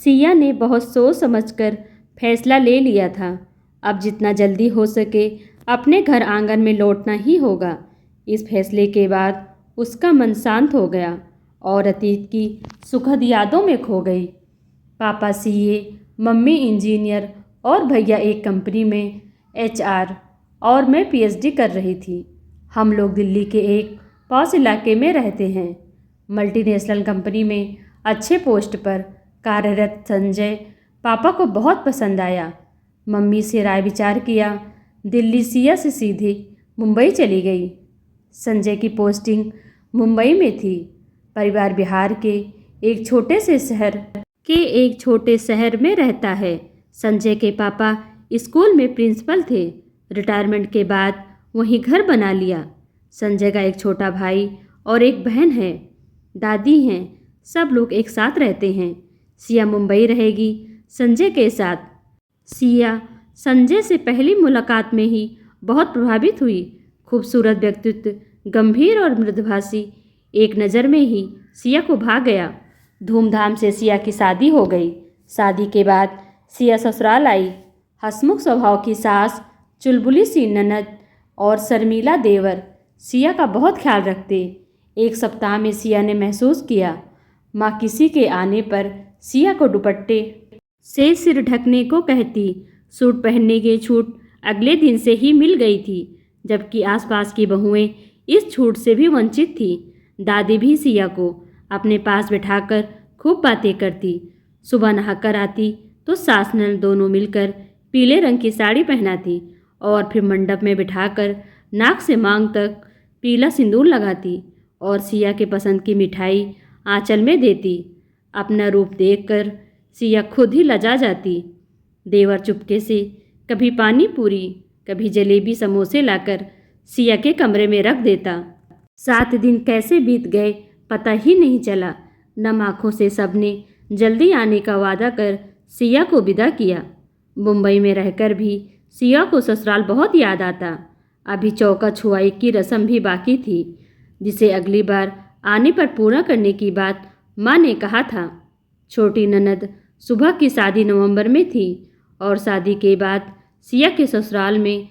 सिया ने बहुत सोच समझकर फैसला ले लिया था। अब जितना जल्दी हो सके अपने घर आंगन में लौटना ही होगा। इस फैसले के बाद उसका मन शांत हो गया और अतीत की सुखद यादों में खो गई। पापा सीए, मम्मी इंजीनियर और भैया एक कंपनी में एचआर और मैं पीएचडी कर रही थी। हम लोग दिल्ली के एक पॉश इलाके में रहते हैं। मल्टीनेशनल कंपनी में अच्छे पोस्ट पर कार्यरत संजय पापा को बहुत पसंद आया। मम्मी से राय विचार किया। दिल्ली सिया से सीधी मुंबई चली गई। संजय की पोस्टिंग मुंबई में थी। परिवार बिहार के एक छोटे शहर में रहता है। संजय के पापा स्कूल में प्रिंसिपल थे। रिटायरमेंट के बाद वहीं घर बना लिया। संजय का एक छोटा भाई और एक बहन है। दादी हैं। सब लोग एक साथ रहते हैं। सिया मुंबई रहेगी संजय के साथ। सिया संजय से पहली मुलाकात में ही बहुत प्रभावित हुई। खूबसूरत व्यक्तित्व, गंभीर और मृदुभाषी, एक नज़र में ही सिया को भा गया। धूमधाम से सिया की शादी हो गई। शादी के बाद सिया ससुराल आई। हंसमुख स्वभाव की सास, चुलबुली सी ननद और शर्मीला देवर सिया का बहुत ख्याल रखते। एक सप्ताह में सिया ने महसूस किया माँ किसी के आने पर सिया को दुपट्टे से सिर ढकने को कहती। सूट पहनने की छूट अगले दिन से ही मिल गई थी, जबकि आसपास की बहुएं इस छूट से भी वंचित थी। दादी भी सिया को अपने पास बिठाकर खूब बातें करती। सुबह नहाकर आती तो सास ननद दोनों मिलकर पीले रंग की साड़ी पहनाती और फिर मंडप में बिठाकर नाक से मांग तक पीला सिंदूर लगाती और सिया के पसंद की मिठाई आंचल में देती। अपना रूप देखकर सिया खुद ही लजा जाती। देवर चुपके से कभी पानी पूरी, कभी जलेबी समोसे लाकर सिया के कमरे में रख देता। 7 दिन कैसे बीत गए पता ही नहीं चला। नम आँखों से सबने जल्दी आने का वादा कर सिया को विदा किया। मुंबई में रहकर भी सिया को ससुराल बहुत याद आता। अभी चौका छुआई की रस्म भी बाकी थी, जिसे अगली बार आने पर पूरा करने की बात माँ ने कहा था। छोटी ननद सुबह की शादी नवंबर में थी और शादी के बाद सिया के ससुराल में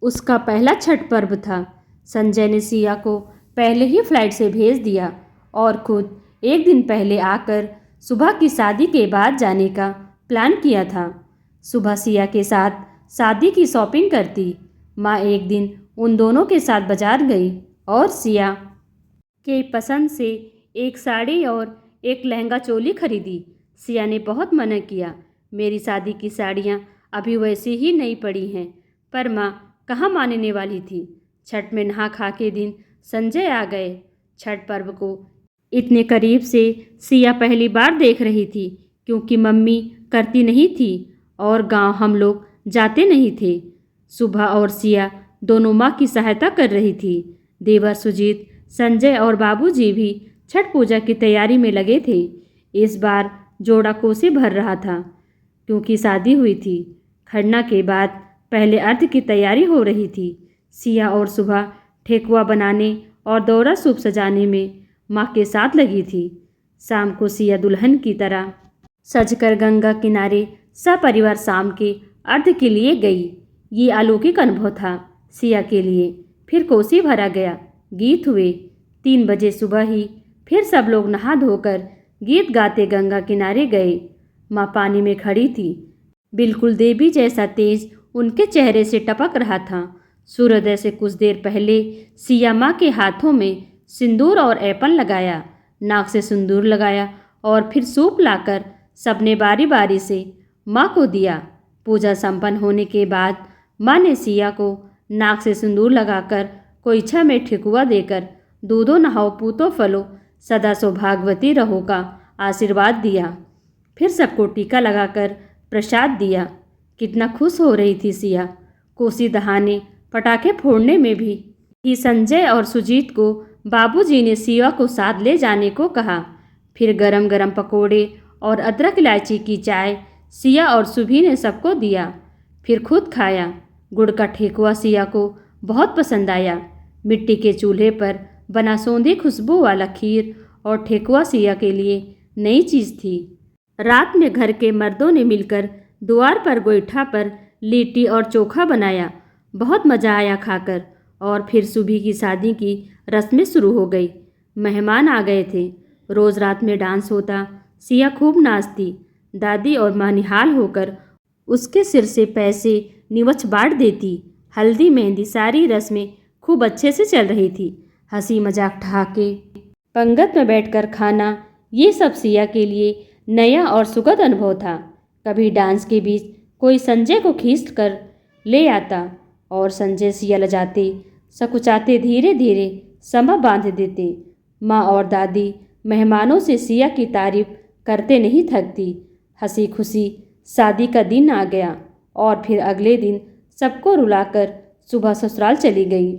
उसका पहला छठ पर्व था। संजय ने सिया को पहले ही फ्लाइट से भेज दिया और खुद एक दिन पहले आकर सुबह की शादी के बाद जाने का प्लान किया था। सुबह सिया के साथ शादी की शॉपिंग करती। माँ एक दिन उन दोनों के साथ बाजार गई और सिया के पसंद से एक साड़ी और एक लहंगा चोली खरीदी। सिया ने बहुत मना किया। मेरी शादी की साड़ियाँ अभी वैसी ही नहीं पड़ी हैं, पर माँ कहाँ मानने वाली थी। छठ में नहा खा के दिन संजय आ गए। छठ पर्व को इतने करीब से सिया पहली बार देख रही थी, क्योंकि मम्मी करती नहीं थी और गांव हम लोग जाते नहीं थे। सुबह और सिया दोनों माँ की सहायता कर रही थी। देवर सुजीत, संजय और बाबूजी भी छठ पूजा की तैयारी में लगे थे। इस बार जोड़ा कोसे भर रहा था, क्योंकि शादी हुई थी। खरना के बाद पहले अर्घ की तैयारी हो रही थी। सिया और सुबह ठेकुआ बनाने और दौरा सूप सजाने में माँ के साथ लगी थी। शाम को सिया दुल्हन की तरह सजकर गंगा किनारे सपरिवार शाम के अर्घ के लिए गई। ये अलौकिक अनुभव था सिया के लिए। फिर कोसी भरा गया, गीत हुए। 3 बजे सुबह ही फिर सब लोग नहा धोकर गीत गाते गंगा किनारे गए। माँ पानी में खड़ी थी। बिल्कुल देवी जैसा तेज उनके चेहरे से टपक रहा था। सूर्योदय से कुछ देर पहले सिया माँ के हाथों में सिंदूर और एपन लगाया, नाक से सिंदूर लगाया और फिर सूप लाकर सबने बारी बारी से माँ को दिया। पूजा संपन्न होने के बाद माँ ने सिया को नाक से सिंदूर लगाकर कोइछा में ठेकुआ देकर दूधो नहाओ पूतो फलो सदा सौभाग्यवती रहो का आशीर्वाद दिया। फिर सबको टीका लगाकर प्रसाद दिया। कितना खुश हो रही थी सिया। कोसी दहाने पटाखे फोड़ने में भी ही संजय और सुजीत को बाबूजी ने सिया को साथ ले जाने को कहा। फिर गरम गरम पकोड़े और अदरक इलायची की चाय सिया और सुभी ने सबको दिया। फिर खुद खाया। गुड़ का ठेकुआ सिया को बहुत पसंद आया। मिट्टी के चूल्हे पर बना सौंधी खुशबू वाला खीर और ठेकुआ सिया के लिए नई चीज़ थी। रात में घर के मर्दों ने मिलकर द्वार पर गोईठा पर लिट्टी और चोखा बनाया। बहुत मज़ा आया खाकर। और फिर सुबह की शादी की रस्में शुरू हो गई। मेहमान आ गए थे। रोज़ रात में डांस होता। सिया खूब नाचती। दादी और माँ निहाल होकर उसके सिर से पैसे निवच बांट देती। हल्दी मेहंदी सारी रस्में खूब अच्छे से चल रही थी। हंसी मजाक ठहाके, पंगत में बैठकर खाना, ये सब सिया के लिए नया और सुखद अनुभव था। कभी डांस के बीच कोई संजय को खींच कर ले आता और संजय सिया लजाते सकुचाते धीरे धीरे समा बांध देते। माँ और दादी मेहमानों से सिया की तारीफ करते नहीं थकती। हंसी खुशी शादी का दिन आ गया और फिर अगले दिन सबको रुलाकर सुबह ससुराल चली गई।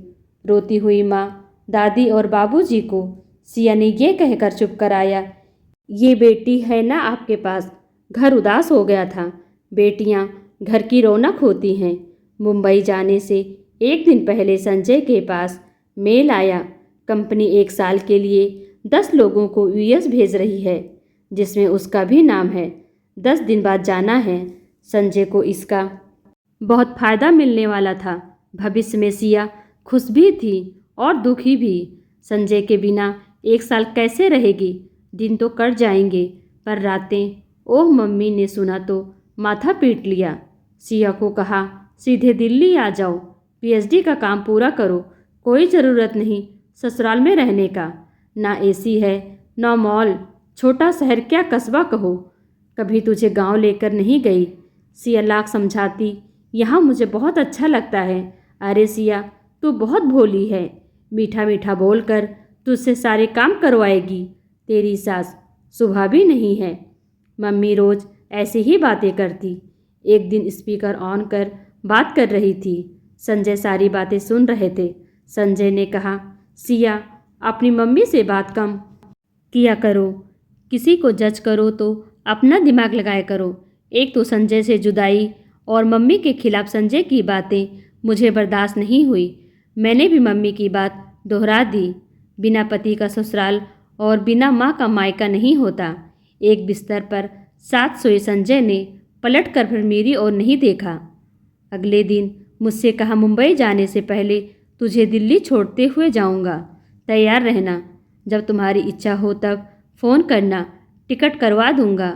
रोती हुई माँ, दादी और बाबूजी को सिया ने ये कहकर चुप कराया, ये बेटी है ना आपके पास। घर उदास हो गया था। बेटियां घर की रौनक होती हैं। मुंबई जाने से एक दिन पहले संजय के पास मेल आया। कंपनी 1 साल के लिए 10 लोगों को यूएस भेज रही है, जिसमें उसका भी नाम है। 10 दिन बाद जाना है। संजय को इसका बहुत फ़ायदा मिलने वाला था। भविष्य में सिया खुश भी थी और दुखी भी। संजय के बिना 1 साल कैसे रहेगी। दिन तो कट जाएंगे पर रातें, ओह मम्मी ने सुना तो माथा पीट लिया। सिया को कहा, सीधे दिल्ली आ जाओ, पीएचडी का काम पूरा करो। कोई ज़रूरत नहीं ससुराल में रहने का। ना एसी है ना मॉल। छोटा शहर क्या कस्बा कहो। कभी तुझे गांव लेकर नहीं गई। सिया लाख समझाती, यहाँ मुझे बहुत अच्छा लगता है। अरे सिया, तू बहुत भोली है। मीठा मीठा बोलकर तुझसे सारे काम करवाएगी। तेरी सास सुबह भी नहीं है। मम्मी रोज़ ऐसी ही बातें करती। एक दिन स्पीकर ऑन कर बात कर रही थी। संजय सारी बातें सुन रहे थे। संजय ने कहा, सिया, अपनी मम्मी से बात कम किया करो। किसी को जज करो तो अपना दिमाग लगाया करो। एक तो संजय से जुदाई और मम्मी के खिलाफ संजय की बातें मुझे बर्दाश्त नहीं हुई। मैंने भी मम्मी की बात दोहरा दी। बिना पति का ससुराल और बिना माँ का मायका नहीं होता। एक बिस्तर पर साथ सोए संजय ने पलट कर फिर मेरी ओर नहीं देखा। अगले दिन मुझसे कहा, मुंबई जाने से पहले तुझे दिल्ली छोड़ते हुए जाऊंगा। तैयार रहना। जब तुम्हारी इच्छा हो तब फ़ोन करना। टिकट करवा दूंगा।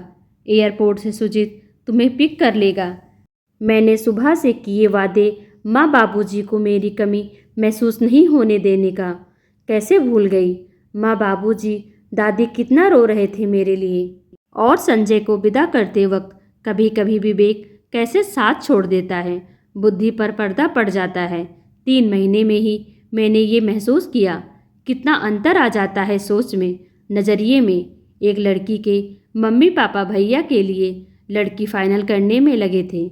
एयरपोर्ट से सुजीत तुम्हें पिक कर लेगा। मैंने सुबह से किए वादे माँ बाबूजी को मेरी कमी महसूस नहीं होने देने का कैसे भूल गई। माँ बाबूजी दादी कितना रो रहे थे मेरे लिए। और संजय को विदा करते वक्त कभी कभी विवेक कैसे साथ छोड़ देता है। बुद्धि पर पर्दा पड़ जाता है। 3 महीने में ही मैंने ये महसूस किया कितना अंतर आ जाता है सोच में, नज़रिए में। एक लड़की के मम्मी पापा भैया के लिए लड़की फाइनल करने में लगे थे।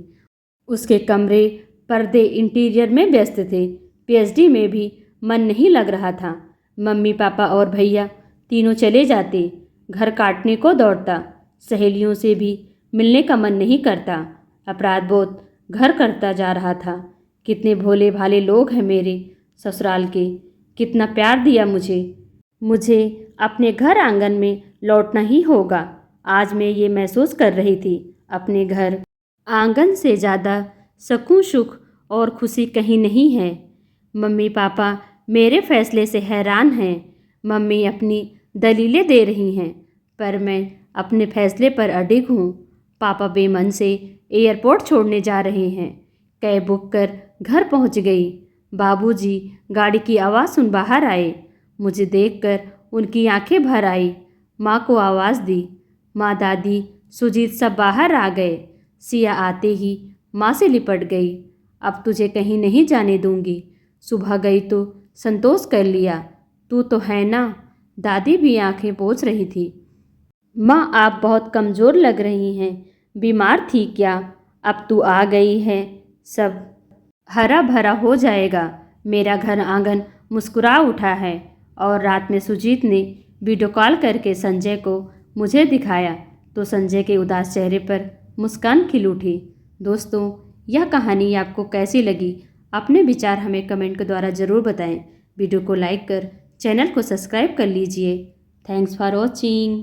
उसके कमरे, पर्दे, इंटीरियर में व्यस्त थे। पीएचडी में भी मन नहीं लग रहा था। मम्मी पापा और भैया तीनों चले जाते। घर काटने को दौड़ता। सहेलियों से भी मिलने का मन नहीं करता। अपराध बोध घर करता जा रहा था। कितने भोले भाले लोग हैं मेरे ससुराल के। कितना प्यार दिया मुझे अपने घर आंगन में लौटना ही होगा। आज मैं ये महसूस कर रही थी। अपने घर आंगन से ज़्यादा सुकून, सुख और खुशी कहीं नहीं है। मम्मी पापा मेरे फैसले से हैरान हैं। मम्मी अपनी दलीलें दे रही हैं पर मैं अपने फैसले पर अडिग हूँ। पापा बेमन से एयरपोर्ट छोड़ने जा रहे हैं। कैब बुक कर घर पहुँच गई। बाबूजी गाड़ी की आवाज़ सुन बाहर आए। मुझे देखकर उनकी आंखें भर आई। माँ को आवाज़ दी। माँ, दादी, सुजीत सब बाहर आ गए। सिया आते ही माँ से लिपट गई। अब तुझे कहीं नहीं जाने दूंगी। सुबह गई तो संतोष कर लिया। तू तो है ना। दादी भी आंखें पोंछ रही थी। माँ, आप बहुत कमज़ोर लग रही हैं। बीमार थी क्या? अब तू आ गई है, सब हरा भरा हो जाएगा। मेरा घर आंगन मुस्कुरा उठा है। और रात में सुजीत ने वीडियो कॉल करके संजय को मुझे दिखाया तो संजय के उदास चेहरे पर मुस्कान खिल उठी। दोस्तों, यह कहानी आपको कैसी लगी? अपने विचार हमें कमेंट के द्वारा ज़रूर बताएं। वीडियो को लाइक कर चैनल को सब्सक्राइब कर लीजिए। Thanks for watching.